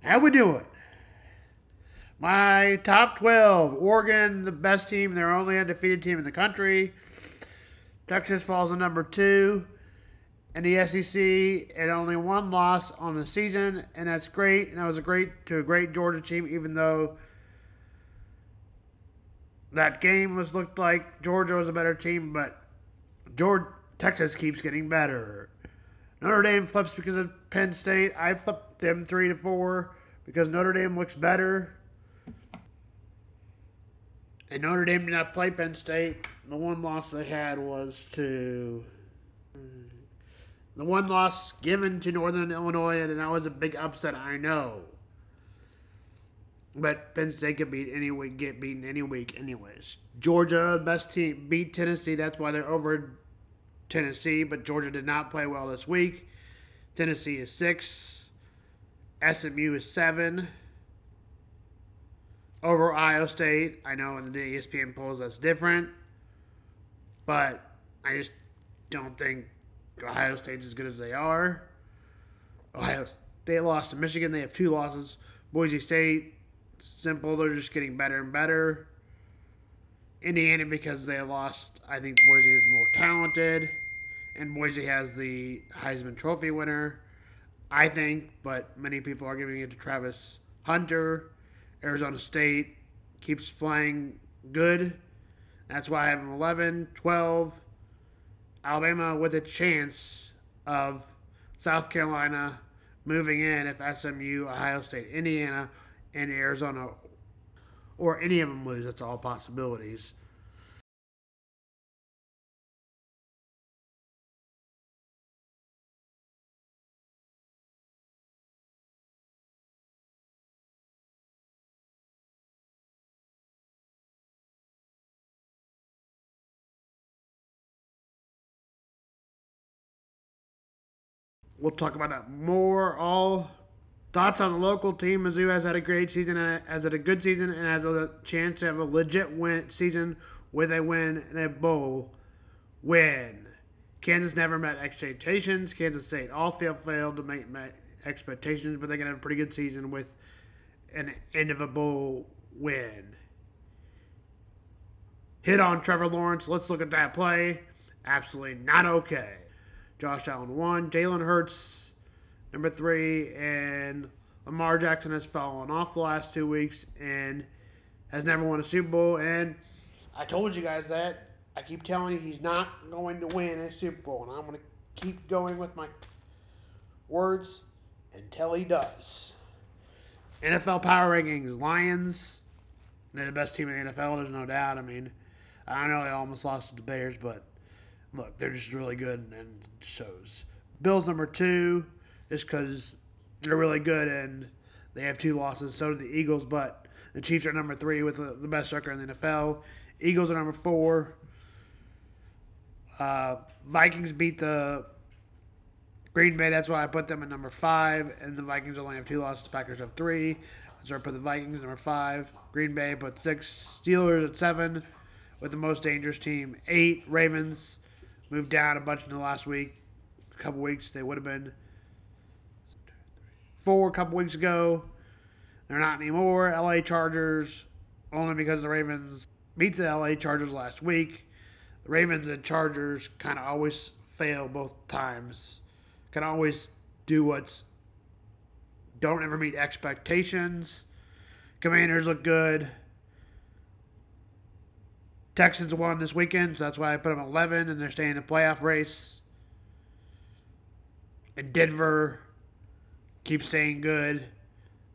How we doing? My top 12. Oregon, the best team. They're only undefeated team in the country. Texas falls at number 2. In the SEC, and only one loss on the season, and that's great. And that was a great Georgia team, even though that game looked like Georgia was a better team, but Texas keeps getting better. Notre Dame flips because of Penn State. I flipped them 3-4 because Notre Dame looks better. And Notre Dame did not play Penn State. The one loss they had was to the one loss given to Northern Illinois, and that was a big upset, I know. But Penn State could get beaten any week anyways. Georgia, best team, beat Tennessee. That's why they're over Tennessee, but Georgia did not play well this week. Tennessee is 6. SMU is 7. Over Ohio State. I know in the ESPN polls that's different, but I just don't think Ohio State's as good as they are. Ohio State lost to Michigan. They have 2 losses. Boise State, simple. They're just getting better and better. Indiana, because they lost, I think Boise is more talented. And Boise has the Heisman Trophy winner, I think. But many people are giving it to Travis Hunter. Arizona State keeps playing good. That's why I have them 11, 12. Alabama with a chance of South Carolina moving in if SMU, Ohio State, Indiana, and Arizona, or any of them lose. That's all possibilities. We'll talk about that more. All thoughts on the local team. Mizzou has had a great season, has had a good season, and has a chance to have a legit season with a win and a bowl win. Kansas never met expectations. Kansas State all failed to make expectations, but they're going to have a pretty good season with an end of a bowl win. Hit on Trevor Lawrence. Let's look at that play. Absolutely not okay. Josh Allen 1, Jalen Hurts number 3, and Lamar Jackson has fallen off the last 2 weeks and has never won a Super Bowl. And I told you guys that. I keep telling you he's not going to win a Super Bowl, and I'm going to keep going with my words until he does. NFL Power Rankings: Lions, they're the best team in the NFL. There's no doubt. I mean, I know they almost lost to the Bears, but look, they're just really good and it shows. Bills number 2 is because they're really good and they have 2 losses. So do the Eagles, but the Chiefs are number 3 with the best record in the NFL. Eagles are number 4. Vikings beat the Green Bay. That's why I put them at number 5. And the Vikings only have 2 losses. Packers have 3. So I put the Vikings number 5. Green Bay put 6. Steelers at 7 with the most dangerous team. 8. Ravens moved down a bunch in the last week. A couple weeks. They would have been 4 a couple weeks ago. They're not anymore. LA Chargers, only because the Ravens beat the LA Chargers last week. The Ravens and Chargers kind of always fail both times. Can always do don't ever meet expectations. Commanders look good. Texans won this weekend, so that's why I put them at 11, and they're staying in the playoff race. And Denver keeps staying good,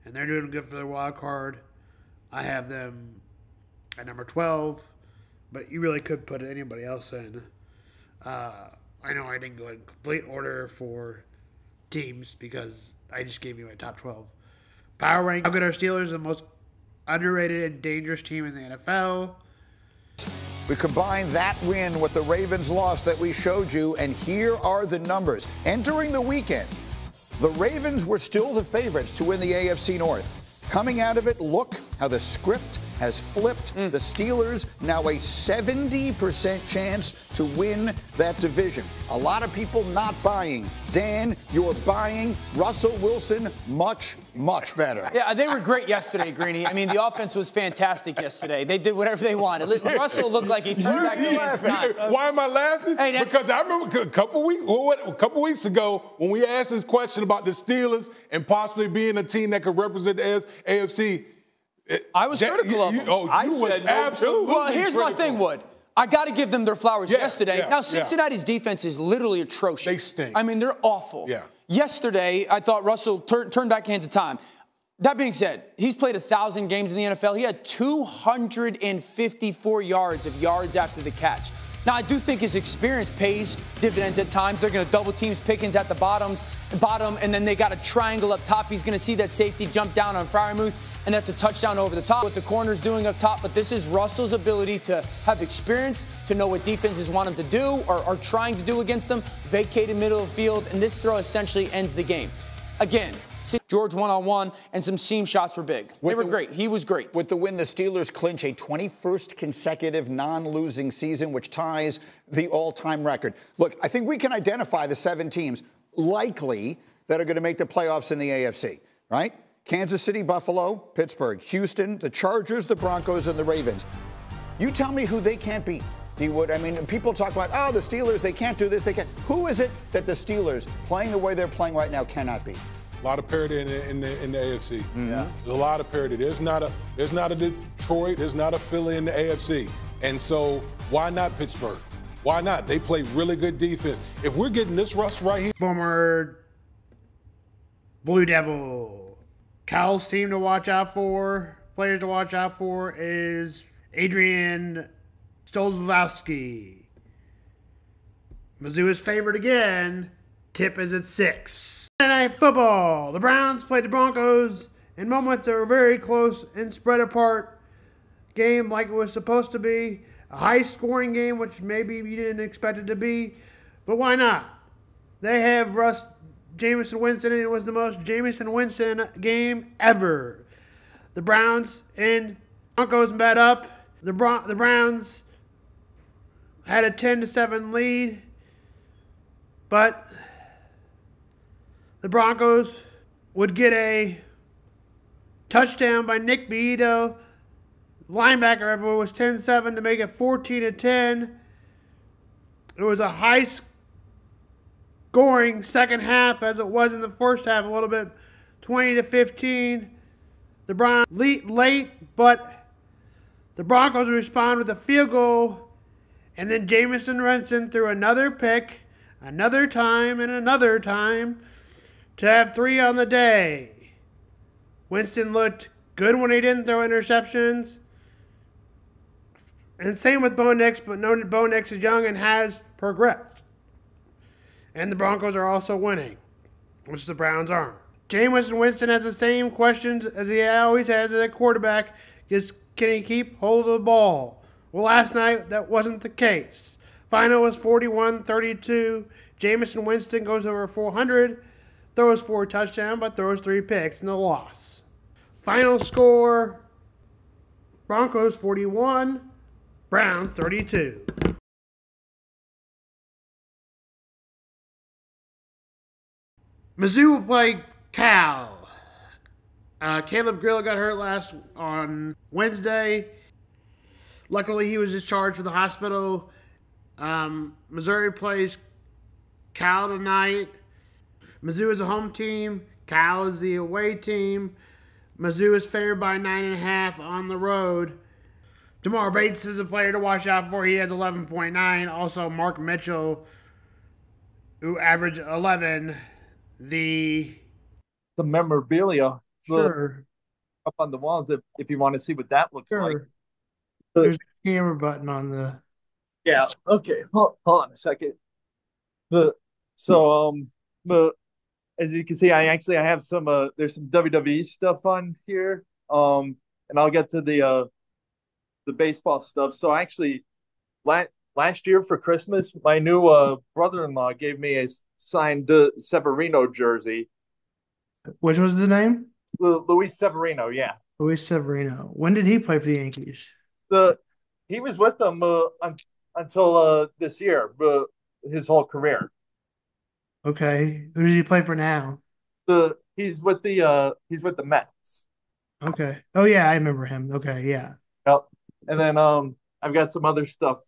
and they're doing good for their wild card. I have them at number 12, but you really could put anybody else in. I know I didn't go in complete order for teams because I just gave you my top 12. Power rank. How good are Steelers? The most underrated and dangerous team in the NFL. We combine that win with the Ravens loss that we showed you, and here are the numbers. Entering the weekend, the Ravens were still the favorites to win the AFC North. Coming out of it, look how the script has flipped. The Steelers now a 70% chance to win that division. A lot of people not buying. Dan, you're buying Russell Wilson much, much better. Yeah, they were great yesterday, Greeny. I mean, the offense was fantastic yesterday. They did whatever they wanted. Russell looked like he turned back the end of time. Why am I laughing? Hey, because I remember a couple weeks ago when we asked this question about the Steelers and possibly being a team that could represent the AFC. I was critical of them. You was absolutely Well, here's critical. my thing, Wood. I got to give them their flowers yesterday. Now, Cincinnati's defense is literally atrocious. They stink. I mean, they're awful. Yeah. Yesterday, I thought Russell turned back into time. That being said, he's played 1,000 games in the NFL. He had 254 yards after the catch. Now, I do think his experience pays dividends at times. They're going to double teams Pickens at the bottom, and then they got a triangle up top. He's going to see that safety jump down on Freiermuth, and that's a touchdown over the top. What the corner's doing up top, but this is Russell's ability to have experience, to know what defenses want him to do or are trying to do against them, vacated middle of the field, and this throw essentially ends the game. Again, George one-on-one and some seam shots were big. They were great. He was great. With the win, the Steelers clinch a 21st consecutive non-losing season, which ties the all-time record. Look, I think we can identify the 7 teams likely that are going to make the playoffs in the AFC, right? Kansas City, Buffalo, Pittsburgh, Houston, the Chargers, the Broncos, and the Ravens. You tell me who they can't beat. I mean, people talk about, oh, the Steelers, they can't do this, they can't. Who is it that the Steelers, playing the way they're playing right now, cannot beat? A lot of parity in the AFC. Yeah. There's a lot of parity. There's not a Detroit. There's not a Philly in the AFC. And so why not Pittsburgh? Why not? They play really good defense. If we're getting this Russ right here. Former Blue Devil. Cal's team to watch out for, players to watch out for is Adrian Stolzowski. Mizzou is favored again. Tip is at 6. Monday Night Football. The Browns played the Broncos in moments that were very close and spread apart. Game like it was supposed to be. A high-scoring game, which maybe you didn't expect it to be. But why not? They have Jameson Winston, and it was the most Jameson Winston game ever. The Browns and Broncos met up. The Browns had a 10-7 lead. But the Broncos would get a touchdown by Nick Beato. Linebacker, everyone, was 10-7 to make it 14-10. It was a high-scoring second half as it was in the first half a little bit, 20-15. The Browns late, but the Broncos respond with a field goal, and then Jameson Winston threw another pick, another time, and another time to have 3 on the day. Winston looked good when he didn't throw interceptions. And same with Bo Nix, but Bo Nix is young and has progressed. And the Broncos are also winning, which the Browns aren't. Jameis Winston has the same questions as he always has as a quarterback. Can he keep hold of the ball? Well, last night that wasn't the case. Final was 41-32. Jameis Winston goes over 400, throws 4 touchdowns, but throws 3 picks in the loss. Final score, Broncos 41, Browns 32. Mizzou will play Cal. Caleb Grill got hurt on Wednesday. Luckily, he was discharged from the hospital. Missouri plays Cal tonight. Mizzou is a home team. Cal is the away team. Mizzou is favored by 9.5 on the road. Jamar Bates is a player to watch out for. He has 11.9. Also, Mark Mitchell, who averaged 11. The memorabilia sure up on the walls if you want to see what that looks like. There's a camera button on the. Yeah. Okay. Hold on a second. As you can see, I have some there's some WWE stuff on here. And I'll get to the baseball stuff. So actually, last year for Christmas, my new brother-in-law gave me a signed Severino jersey. Which was the name? Luis Severino, yeah. Luis Severino. When did he play for the Yankees? He was with them until this year, his whole career. Okay. Who does he play for now? He's with the Mets. Okay. Oh yeah, I remember him. Okay, yeah. Yep. And then I've got some other stuff.